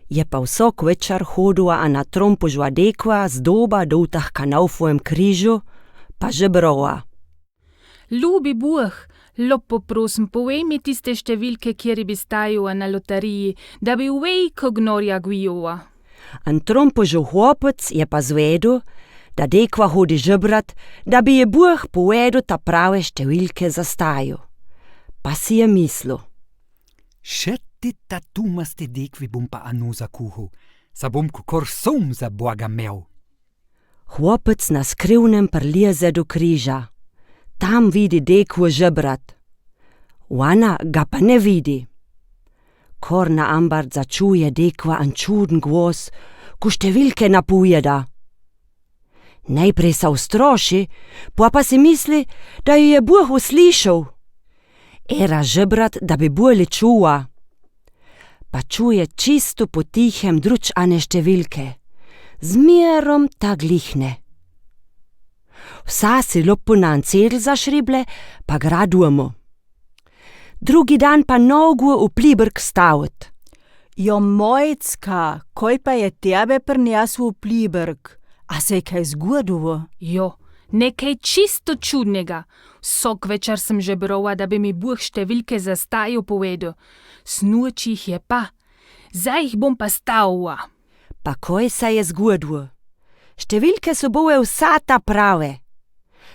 Je pa vsak večer hodila na trompu žvadekva z doba do utah kanavfojem križu, pa žebrova. Ljubi Bog, lepo prosim, povej mi tiste številke, kjer bi stajala na loteriji, da bi vejko gnorja gvijova. An trompožu chłopec je pa zvedel, da dekva hodi žebrat, da bi je Bog povedal ta prave številke za staju. Pa si je mislil. Še ti ta tumaste dekvi bom pa anu zakuhal, sa bom kukor som za Boga imel. Chłopec na skrivnem prlieze do križa. Tam vidi dekvo žebrat. Ona ga pa ne vidi. Kor na ambard začuje dekva an čuden głos, ko številke napujeda. Najprej se ustroši, pa si misli, da jo je Bog uslišal. Era žebrat, da bi bolje čuva. Pa čuje čisto potihem druč ane številke. Zmerom ta glihne. Vsa si lepo na cedl zašrible, pa gradujemo. Drugi dan pa nogu v Pliberg stavit. Jo, Mojcka, koj pa je tebe prinesel v Pliberg? A se je kaj zgodilo? Jo, nekaj čisto čudnega. Vsak večer sem žebrova, da bi mi Bog številke za staju povedal. Snuči jih je pa. Zdaj jih bom pa stavila. Pa koj se je zgodilo? Številke so bile vsa ta prave.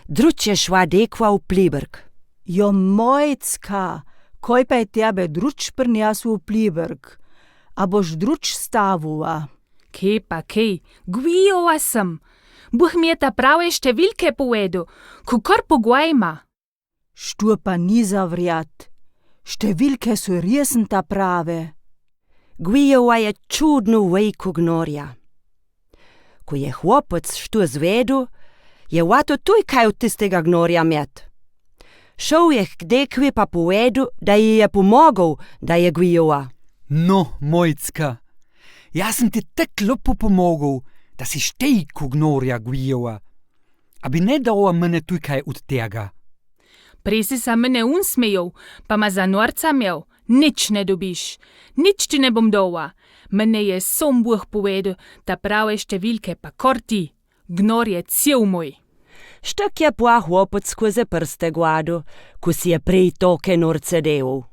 Druč je šla dekva v Pliberg. Jo, Mojcka, koj pa je tebe druč prinesel v Pliberg? A boš druč stavila? Kej pa kej, gvijova sem. Bog mi je ta prave številke povedal, kukor pogojma. Što pa ni za vrijat. Številke so resen ta prave. Gvijova je čudno vejko gnorja. Ko je chłopec što zvedel, je vato tuj kaj od tistega gnorja met. Šel je k dekvi pa povedal, da ji je pomogel, da je gvijova. No, Mojcka, jaz sem ti tak lepo pomogel, da si štejko gnorja gvijova. A bi ne dala mene tuj kaj od tega? Prej si sa mene unsmejal, pa ma za norca imel. Nič ne dobiš, nič ti ne bom dala. Mene je som Bog povedal, ta prave številke pa kor ti. Gnor je cel moj. Štek je pa chłopec skozi prste gledal, ko si je prej toke norce delal.